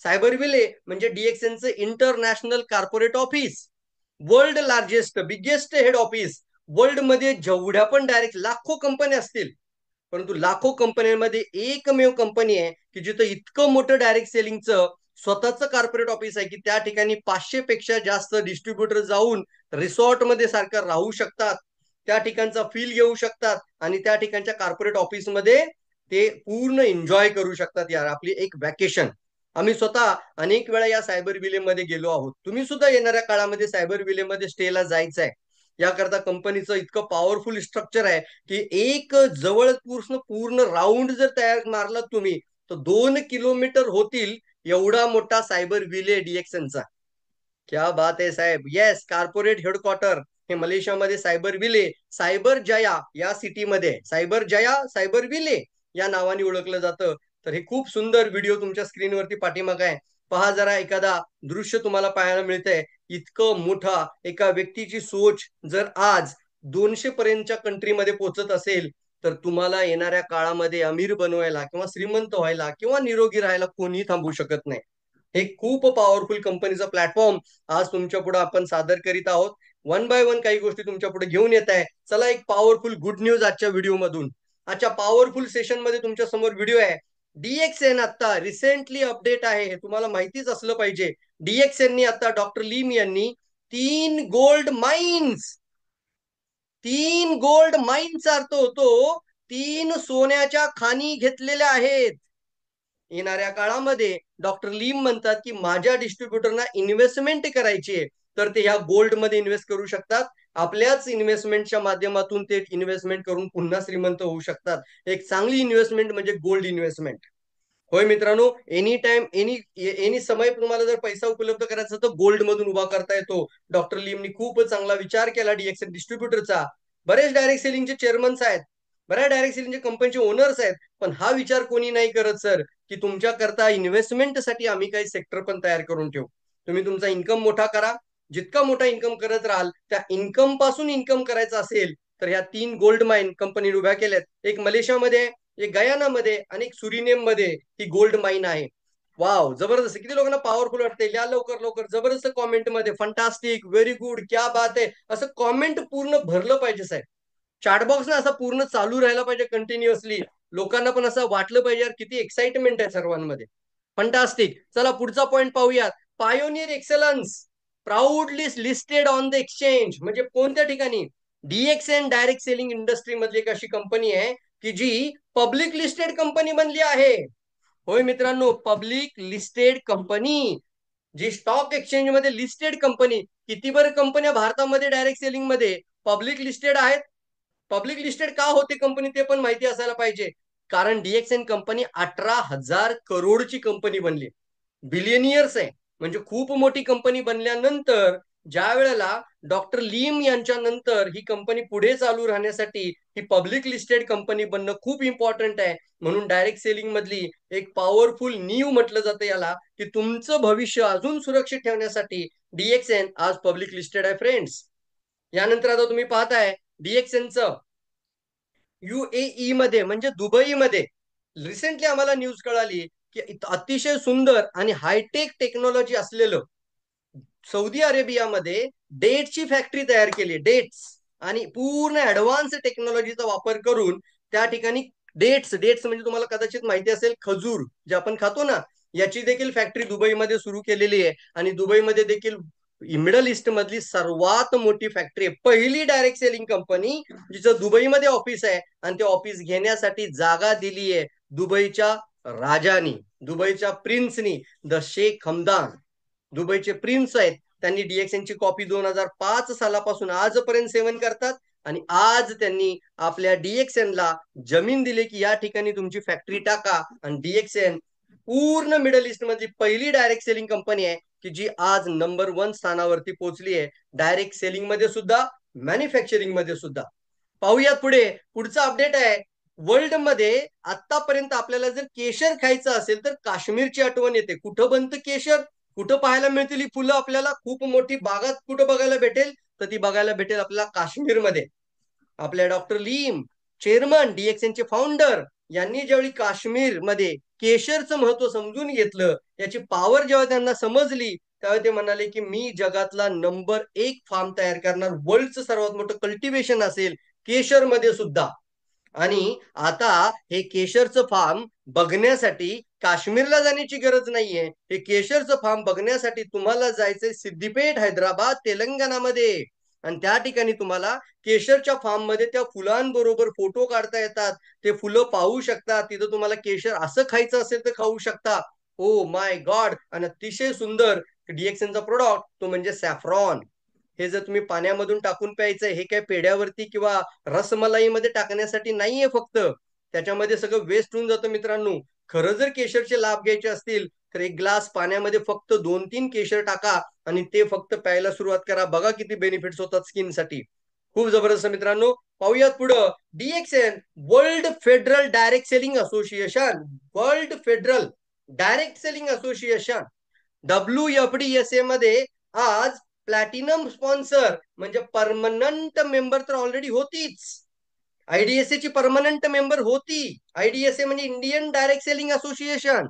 सायबर विले म्हणजे डीएक्सएनचं international corporate office. World largest biggest head office. World मध्ये जेवढ्या पण डायरेक्ट लाखो कंपन्या असतील, परंतु लाखो कंपन्यांमध्ये एकमेव कंपनी आहे की जिथं इतकं मोठं डायरेक्ट सेलिंगचं स्वतःचं कॉर्पोरेट ऑफिस आहे की त्या ठिकाणी 500 पेक्षा जास्त डिस्ट्रीब्युटर जाऊन रिसॉर्ट मध्ये सारखं राहू शकतात, त्या ठिकाणचा फील घेऊ शकतात आणि त्या ठिकाणच्या कॉर्पोरेट ऑफिसमध्ये ते पूर्ण एन्जॉय करू शकतात. यार आपली एक वॅकेशन. आम्ही स्वतः अनेक वेळा या सायबर विले मध्ये गेलो आहोत. तुम्ही सुद्धा येणाऱ्या काळामध्ये सायबर विले मध्ये स्टेला जायचं आहे. याकरता कंपनीचं इतकं पॉवरफुल स्ट्रक्चर आहे की एक जवळ पूर्ण राऊंड जर तयार मारलात तुम्ही तर 2 किलोमीटर होतील एवढा मोठा सायबर विले डीएक्सएनचा. क्या बात आहे साहेब. येस, कॉर्पोरेट हेडक्वार्टर हे मलेशियामध्ये सायबर विले, सायबर जया या सिटीमध्ये, सायबर जया सायबर विले या नावाने ओळखलं जातं. तर हे खूप सुंदर व्हिडिओ तुमच्या स्क्रीनवरती पाठीमागे आहे. पहा जरा एखादा दृश्य तुम्हाला पाहायला मिळतंय. इतकं मोठा एका व्यक्तीची सोच जर आज 200 पर्यंतच्या कंट्रीमध्ये पोहोचत असेल तर तुम्हाला येणाऱ्या काळामध्ये अमीर बनवायला किंवा श्रीमंत व्हायला किंवा निरोगी राहायला कोणी थांबू शकत नाही. हे खूप पॉवरफुल कंपनीचा प्लॅटफॉर्म आज तुमच्या पुढे आपण सादर करीत आहोत. वन बाय वन काही गोष्टी तुमच्या पुढे घेऊन येत आहे. चला एक पॉवरफुल गुड न्यूज आजच्या व्हिडिओ मधून. आजच्या पॉवरफुल सेशन मध्ये तुमच्या समोर व्हिडिओ आहे. डीएक्सएन आता रिसेंटली अपडेट आहे, हे तुम्हाला माहितीच असलं पाहिजे. डीएक्सएननी आता डॉक्टर लीम यांनी 3 गोल्ड माइन्स अर्थ होतो 3 सोन्याच्या खाणी घेतलेल्या आहेत. येणाऱ्या काळामध्ये डॉक्टर लीम म्हणतात की माझ्या डिस्ट्रीब्युटरना इन्व्हेस्टमेंट करायची आहे तर ते ह्या गोल्ड मध्ये इन्व्हेस्ट करू शकतात. आपल्याच इन्व्हेस्टमेंटच्या माध्यमातून ते इन्व्हेस्टमेंट करून पुन्हा श्रीमंत होऊ शकतात. एक चांगली इन्व्हेस्टमेंट म्हणजे गोल्ड इन्व्हेस्टमेंट. होय मित्रांनो, एनी टाइम एनी एनी समय तुम्हाला जर पैसा उपलब्ध करायचा तर गोल्ड मधून उभा करता येतो. डॉक्टर लीमनी खूप चांगला विचार केला डीएक्सएन डिस्ट्रीब्युटरचा. बरेच डायरेक्ट सेलिंगचे चेअरमन्स आहेत, बऱ्याच डायरेक्ट सेलिंगचे कंपनीचे ओनर्स आहेत, पण हा विचार कोणी नाही करत सर की तुमच्या करता इन्व्हेस्टमेंटसाठी आम्ही काही सेक्टर पण तयार करून ठेवू. तुम्ही तुमचा इन्कम मोठा करा. जितका मोठा इन्कम करत राहाल त्या इन्कम पासून इन्कम करायचं असेल तर ह्या 3 गोल्ड माइन कंपनी उभ्या केल्यात. एक मलेशियामध्ये, एक गयानामध्ये आणि एक सुरिनेम मध्ये ही गोल्ड माइन आहे. वाव, जबरदस्त. किती लोकांना पॉवरफुल वाटते? या लवकर लवकर जबरदस्त कॉमेंट मध्ये फंटास्टिक, व्हेरी गुड, क्या बात आहे असं कॉमेंट पूर्ण भरलं पाहिजे साहेब. चॅटबॉक्स ना असा पूर्ण चालू राहायला पाहिजे कंटिन्युअसली. लोकांना पण असं वाटलं पाहिजे यार किती एक्साइटमेंट आहे सर्वांमध्ये. फंटास्टिक. चला पुढचा पॉइंट पाहूयात. Pioneer excellence proudly listed on the exchange म्हणजे कोणत्या ठिकाणी? डीएक्सएन डायरेक्ट सेलिंग इंडस्ट्री मधली एक अशी कंपनी आहे की जी पब्लिक लिस्टेड कंपनी बनली आहे. होय मित्रांनो, पब्लिक लिस्टेड कंपनी, जी स्टॉक एक्सचेंज मध्ये लिस्टेड कंपनी. किती बरं कंपन्या भारतामध्ये डायरेक्ट सेलिंग मध्ये पब्लिक लिस्टेड आहेत? पब्लिक लिस्टेड का होते कंपनी ते पण माहिती असायला पाहिजे. कारण डीएक्सएन कंपनी 18,000 करोडची कंपनी बनली. बिलियनियर्स आहे म्हणजे खूप मोठी कंपनी बनल्यानंतर ज्या वेळेला डॉक्टर लीम यांच्या नंतर ही कंपनी पुढे चालू राहण्यासाठी ही पब्लिक लिस्टेड कंपनी बनणं खूप इम्पॉर्टंट आहे. म्हणून डायरेक्ट सेलिंग मधली एक पॉवरफुल नीव म्हटलं जातं याला, की तुमचं भविष्य अजून सुरक्षित ठेवण्यासाठी डीएक्सएन आज पब्लिक लिस्टेड आहे फ्रेंड्स. यानंतर आता तुम्ही पाहताय डीएक्सएनचं UAE मध्ये म्हणजे दुबईमध्ये रिसेंटली आम्हाला न्यूज कळाली की अतिशय सुंदर आणि हायटेक टेक्नॉलॉजी असलेलं सौदी अरेबियामध्ये डेट्सची फॅक्टरी तयार केली. डेट्स आणि पूर्ण ऍडव्हान्स टेक्नॉलॉजीचा वापर करून त्या ठिकाणी डेट्स डेट्स म्हणजे तुम्हाला कदाचित माहिती असेल खजूर जे आपण खातो ना, याची देखील फॅक्टरी दुबईमध्ये सुरू केलेली आहे. आणि दुबईमध्ये देखील मिडल ईस्ट मधली सर्वात मोठी फॅक्टरी आहे, पहिली डायरेक्ट सेलिंग कंपनी जिचं दुबईमध्ये ऑफिस आहे. आणि ते ऑफिस घेण्यासाठी जागा दिली आहे दुबईच्या राजानी, दुबईच्या प्रिन्सनी, द शेख हमदान. दुबईचे प्रिन्स आहेत, त्यांनी डीएक्सएनची कॉपी 2005 सालापासून आजपर्यंत सेवन करतात. आणि आज त्यांनी आपल्या डीएक्सएनला जमीन दिली की या ठिकाणी तुमची फॅक्टरी टाका. आणि डीएक्सएन पूर्ण मिडल ईस्ट मधली पहिली डायरेक्ट सेलिंग कंपनी आहे की जी आज नंबर 1 स्थानावरती पोहोचली आहे, डायरेक्ट सेलिंग मध्ये सुद्धा, मॅन्युफॅक्चरिंग मध्ये सुद्धा. पाहूयात पुढे, पुढचा अपडेट आहे. वर्ल्ड मध्ये आतापर्यंत आपल्याला जर केशर खायचं असेल तर काश्मीरची आठवण येते. कुठं बनतं केशर, कुठं पाहायला मिळतील ही फुलं आपल्याला, खूप मोठी बागात कुठं बघायला भेटेल, तर ती बघायला भेटेल आपल्याला काश्मीरमध्ये. आपल्या डॉक्टर लीम, चेअरमन डीएक्सएनचे फाउंडर, यांनी ज्यावेळी काश्मीरमध्ये केशरचं महत्व समजून घेतलं, याची पॉवर जेव्हा त्यांना समजली, त्यावेळी ते म्हणाले की मी जगातला नंबर 1 फार्म तयार करणार, वर्ल्डचं सर्वात मोठं कल्टिवेशन असेल केशरमध्ये सुद्धा. आणि आता हे केशरचं फार्म बघण्यासाठी काश्मीरला जाण्याची गरज नाहीये. हे केशरचं फार्म बघण्यासाठी तुम्हाला जायचंय सिद्दीपेठ, हैदराबाद, तेलंगणामध्ये. आणि त्या ठिकाणी तुम्हाला केशरच्या फार्म मध्ये त्या फुलांबरोबर फोटो काढता येतात, ते फुलं पाहू शकता. तिथं तुम्हाला केशर असं खायचं असेल तर खाऊ शकता. Oh my God. आणि अतिशय सुंदर डीएक्सएनचा प्रोडक्ट तो म्हणजे सॅफ्रॉन. हे जर तुम्ही पाण्यामधून टाकून प्यायचंय, हे काय पेढ्यावरती किंवा रसमलाईमध्ये टाकण्यासाठी नाहीये फक्त, त्याच्यामध्ये सगळं वेस्ट होऊन जातं मित्रांनो. खरं जर केशरचे लाभ घ्यायचे असतील तर एक ग्लास पाण्यामध्ये फक्त 2-3 केशर टाका आणि ते फक्त प्यायला सुरुवात करा. बघा किती बेनिफिट्स होतात स्किनसाठी. खूप जबरदस्त मित्रांनो. पाहूयात पुढं. DXN world federal direct selling association, world federal direct selling association WFDSA मध्ये आज प्लॅटिनम स्पॉन्सर म्हणजे परमनंट मेंबर तर ऑलरेडी होतीच. आयडीएसए ची परमनंट मेंबर होती. आयडीएसए म्हणजे इंडियन डायरेक्ट सेलिंग असोसिएशन.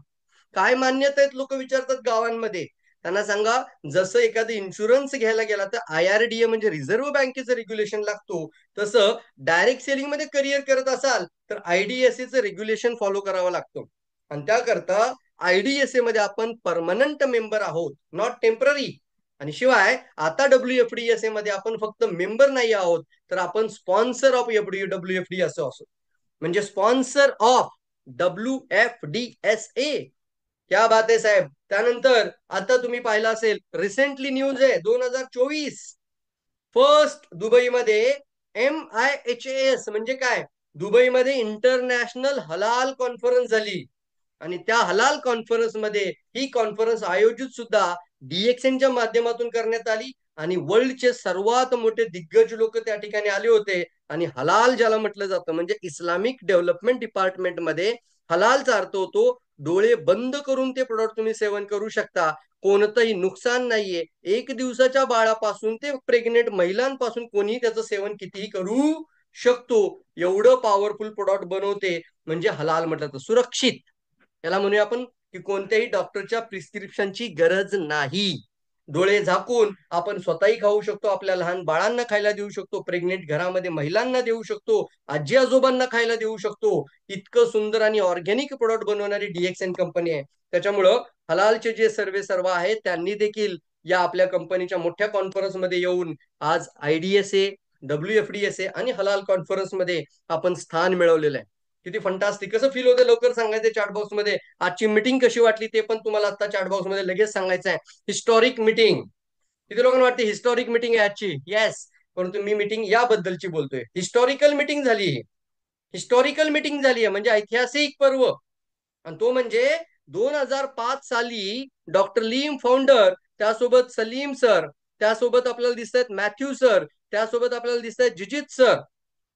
काय मान्यता आहेत लोक विचारतात गावांमध्ये. त्यांना सांगा, जसं एखादं इन्शुरन्स घ्यायला गेला तर IRDA म्हणजे रिझर्व्ह बँकेचं रेग्युलेशन लागतो, तसं डायरेक्ट सेलिंग मध्ये करिअर करत असाल तर IDSA चं रेग्युलेशन फॉलो करावं लागतं. आणि त्याकरता IDSA मध्ये आपण परमनंट मेंबर आहोत, नॉट टेम्पररी. आणि शिवाय आता WFDSA मध्ये आपण फक्त मेंबर नाही आहोत, तर आपण स्पॉन्सर ऑफ WFD असं असो, म्हणजे स्पॉन्सर ऑफ WFDSA. क्या बात आहे साहेब. त्यानंतर आता तुम्ही पाहिलं असेल, रिसेंटली न्यूज आहे 2024 फर्स्ट दुबईमध्ये MIHAS म्हणजे काय, दुबईमध्ये इंटरनॅशनल हलाल कॉन्फरन्स झाली. आणि त्या हलाल कॉन्फरन्स मध्ये ही कॉन्फरन्स आयोजित सुद्धा डीएक्सएनच्या माध्यमातून करण्यात आली. आणि वर्ल्डचे सर्वात मोठे दिग्गज लोक त्या ठिकाणी आले होते. आणि हलाल ज्याला म्हटलं जातं म्हणजे इस्लामिक डेव्हलपमेंट डिपार्टमेंट मध्ये हलालचा अर्थ होतो डोळे बंद करून ते प्रोडक्ट तुम्ही सेवन करू शकता, कोणतंही नुकसान नाहीये. 1 दिवसाच्या बाळापासून ते प्रेग्नेंट महिलांपासून कोणी त्याचं सेवन कितीही करू शकतो, एवढं पॉवरफुल प्रोडक्ट बनवते. म्हणजे हलाल म्हटलं तर सुरक्षित. याला म्हणूया आपण की कोणत्याही डॉक्टरच्या प्रिस्क्रिप्शनची गरज नाही. डोळे झाकून आपण स्वतःही खाऊ शकतो, आपल्या लहान बाळांना खायला देऊ शकतो, प्रेग्नेंट घरामध्ये महिलांना देऊ शकतो, आजी आजोबांना खायला देऊ शकतो. इतकं सुंदर आणि ऑर्गॅनिक प्रोडक्ट बनवणारी डीएक्सएन कंपनी आहे. त्याच्यामुळं हलालचे जे सर्व आहेत त्यांनी देखील या आपल्या कंपनीच्या मोठ्या कॉन्फरन्स मध्ये येऊन आज IDSA, WFDSA आणि हलाल कॉन्फरन्स मध्ये आपण स्थान मिळवलेलं आहे. किती फंटास्टिक. कसं फील होते लवकर सांगायचं चॅटबॉक्स मध्ये. आजची मीटिंग कशी वाटली ते पण तुम्हाला आता चॅटबॉक्स मध्ये लगेच सांगायचं आहे. Historic meeting. किती लोकांना वाटते हिस्टॉरिक मीटिंग आहे आजची? येस. परंतु मी मीटिंग याबद्दलची बोलतोय. हिस्टॉरिकल मीटिंग झाली आहे. हिस्टॉरिकल मीटिंग झाली आहे म्हणजे ऐतिहासिक पर्व. आणि तो म्हणजे 2005 साली डॉक्टर लीम फाउंडर, त्यासोबत सलीम सर, त्यासोबत आपल्याला दिसत आहेत मॅथ्यू सर, त्यासोबत आपल्याला दिसत आहेत जिजित सर,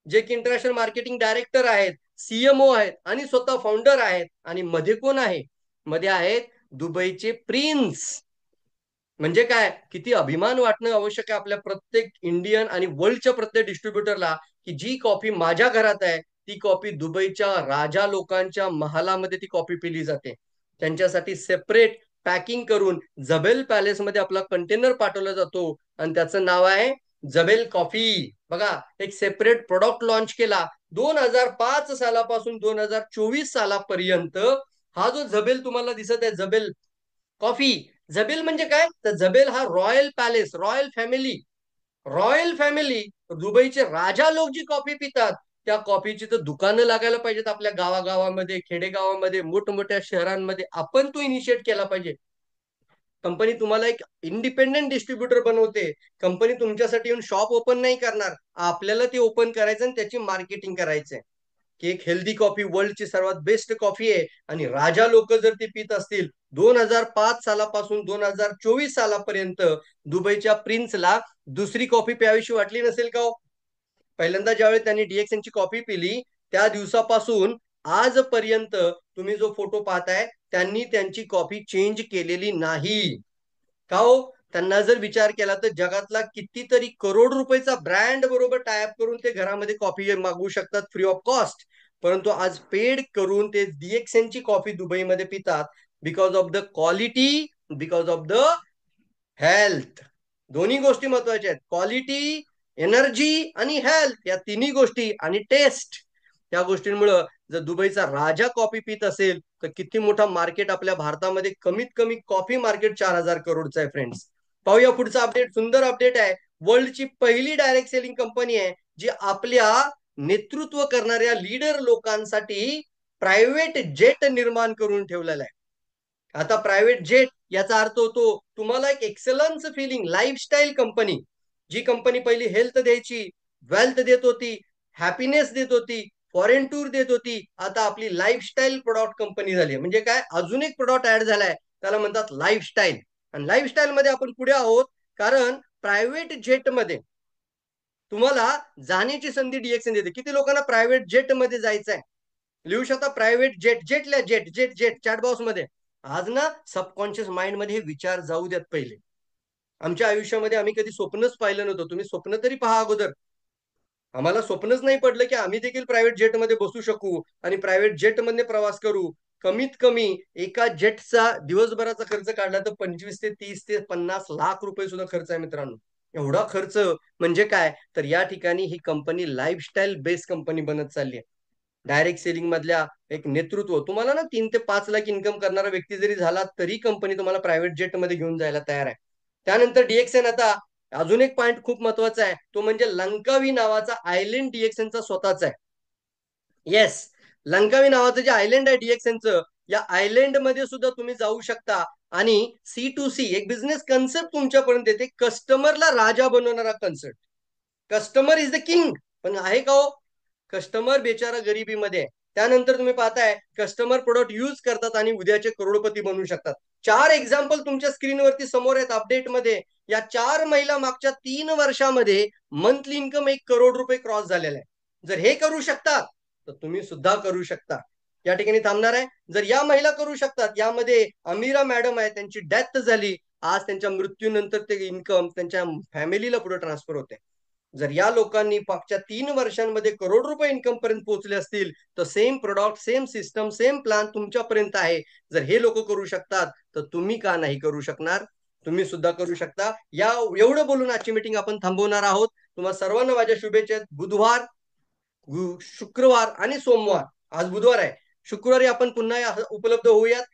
जे की इंटरनॅशनल मार्केटिंग डायरेक्टर आहेत, सीएमओ आहेत आणि स्वतः फाउंडर आहेत. आणि मध्ये कोण आहे? मध्ये आहेत दुबईचे प्रिन्स. म्हणजे काय, किती अभिमान वाटणं आवश्यक आहे आपल्या प्रत्येक इंडियन आणि वर्ल्डच्या प्रत्येक डिस्ट्रीब्युटरला, की जी कॉफी माझ्या घरात आहे ती कॉफी दुबईच्या राजा लोकांच्या महालामध्ये ती कॉफी पिली जाते. त्यांच्यासाठी सेपरेट पॅकिंग करून जबेल पॅलेसमध्ये आपला कंटेनर पाठवला जातो आणि त्याचं नाव आहे जबेल कॉफी. बघा, एक सेपरेट प्रोडक्ट लॉन्च केला 2005 सालापासून 2024 सालापर्यंत. हा जो जबेल तुम्हाला दिसत आहे, जबेल कॉफी, जबेल म्हणजे काय, तर जबेल हा royal palace, royal family, royal family, दुबईचे राजा लोक जी कॉफी पितात त्या कॉफीची तर दुकानं लागायला पाहिजेत आपल्या गावागावामध्ये, खेडेगावामध्ये, मोठमोठ्या शहरांमध्ये. आपण तो इनिशिएट केला पाहिजे. कंपनी तुम्हाला एक इंडिपेंडेंट डिस्ट्रीब्युटर बनवते. कंपनी तुमच्यासाठी येऊन शॉप ओपन नाही करणार, आपल्याला ते ओपन करायचं आणि त्याची मार्केटिंग करायचंय की एक हेल्दी कॉफी वर्ल्डची सर्वात बेस्ट कॉफी आहे आणि राजा लोक जर ती पित असतील. 2005 सालापासून 2024 सालापर्यंत दुबईच्या प्रिन्सला दुसरी कॉफी प्यावीशी वाटली नसेल का हो? पहिल्यांदा ज्यावेळी त्यांनी डीएक्सएनची कॉफी पिली त्या दिवसापासून आजपर्यंत तुम्ही जो फोटो पाहताय, त्यांनी त्यांची कॉफी चेंज केलेली नाही. का हो? त्यांना जर विचार केला तर जगातला कितीतरी करोड रुपयाचा ब्रँड बरोबर टायअप करून ते घरामध्ये कॉफी मागवू शकतात फ्री ऑफ कॉस्ट. परंतु आज पेड करून ते डीएक्सएनची कॉफी दुबईमध्ये पितात, because of the quality, because of the health. दोन्ही गोष्टी महत्वाच्या आहेत, क्वालिटी, एनर्जी आणि हेल्थ, या तिन्ही गोष्टी आणि टेस्ट. या गोष्टींमुळे जर दुबईचा राजा कॉफी पित असेल तर किती मोठा मार्केट आपल्या भारतामध्ये, कमीत कमी कॉफी मार्केट 4,000 करोडचं आहे फ्रेंड्स. पाहूया पुढचा अपडेट, सुंदर अपडेट आहे. वर्ल्डची पहिली डायरेक्ट सेलिंग कंपनी आहे जी आपल्या नेतृत्व करणाऱ्या लीडर लोकांसाठी प्रायव्हेट जेट निर्माण करून ठेवलेला आहे. आता प्रायव्हेट जेट याचा अर्थ होतो तुम्हाला एक एक्सलन्स फिलिंग लाईफस्टाईल कंपनी. जी कंपनी पहिली हेल्थ द्यायची, वेल्थ देत होती, हॅपीनेस देत होती, फॉरेन टूर देत होती, आता आपली लाईफस्टाईल प्रोडक्ट कंपनी झाली. म्हणजे काय, अजून एक प्रोडक्ट ऍड झालाय, त्याला म्हणतात लाईफस्टाईल. आणि लाईफस्टाईल मध्ये आपण पुढे आहोत, कारण प्रायव्हेट जेट मध्ये तुम्हाला जाण्याची संधी डीएक्सएन देते. किती लोकांना प्रायव्हेट जेट मध्ये जायचं आहे? लिहू शकता प्रायव्हेट जेट, जेटल्या jet, jet jet chat box मध्ये. आज ना सबकॉन्शियस माइंड मध्ये हे विचार जाऊ द्यात पहिले. आमच्या आयुष्यामध्ये आम्ही कधी स्वप्नच पाहिलं नव्हतं. तुम्ही स्वप्न तरी पहा अगोदर. आम्हाला स्वप्नच नाही पडलं की आम्ही देखील प्रायव्हेट जेटमध्ये बसू शकू आणि प्रायव्हेट जेटमध्ये प्रवास करू. कमीत कमी एका जेटचा दिवसभराचा खर्च काढला तर 25 ते 30 ते 50 लाख रुपये सुद्धा खर्च आहे मित्रांनो. एवढा खर्च. म्हणजे काय, तर या ठिकाणी ही कंपनी लाईफस्टाईल बेस्ड कंपनी बनत चालली आहे. डायरेक्ट सेलिंग मधल्या एक नेतृत्व, तुम्हाला ना 3 ते 5 लाख इन्कम करणारा व्यक्ती जरी झाला तरी कंपनी तुम्हाला प्रायव्हेट जेट मध्ये घेऊन जायला तयार आहे. त्यानंतर डीएक्सएन आता अजून एक पॉइंट खूप महत्वाचा आहे, तो म्हणजे लंकावी नावाचा आयलंड डीएक्सएनचा स्वतःचा आहे. येस, लंकावी नावाचं जे आयलंड आहे डीएक्सएनचं, या आयलंड मध्ये सुद्धा तुम्ही जाऊ शकता आणि C2C एक बिझनेस कन्सेप्ट तुमच्यापर्यंत येते, कस्टमरला राजा बनवणारा concept. Customer is the king. पण आहे का हो? कस्टमर बेचारा गरिबीमध्ये आहे. त्यानंतर तुम्ही पाहताय कस्टमर प्रोडक्ट यूज करतात आणि उद्याचे करोडपती बनू शकतात. 4 एक्झाम्पल तुमच्या स्क्रीनवरती समोर आहेत अपडेट मध्ये. या 4 महिला मागच्या 3 वर्षामध्ये मंथली इन्कम 1 करोड रुपये क्रॉस झालेला आहे. जर हे करू शकतात तर तुम्ही सुद्धा करू शकता. या ठिकाणी थांबणार आहे. जर या महिला करू शकतात, यामध्ये अमीरा मॅडम आहे, त्यांची डेथ झाली, आज त्यांच्या मृत्यूनंतर ते इन्कम त्यांच्या फॅमिलीला पुढे ट्रान्सफर होते. जर या लोकांनी मागच्या 3 वर्षांमध्ये करोड रुपये इन्कम पर्यंत पोहोचले असतील तर same product, same system, same plan तुमच्यापर्यंत आहे. जर हे लोक करू शकतात तर तुम्ही का नाही करू शकणार? तुम्ही सुद्धा करू शकता. या एवढं बोलून आजची मीटिंग आपण थांबवणार आहोत. तुम्हाला सर्वांना माझ्या शुभेच्छा. बुधवार, शुक्रवार आणि सोमवार, आज बुधवार आहे, शुक्रवारी आपण पुन्हा उपलब्ध होऊयात.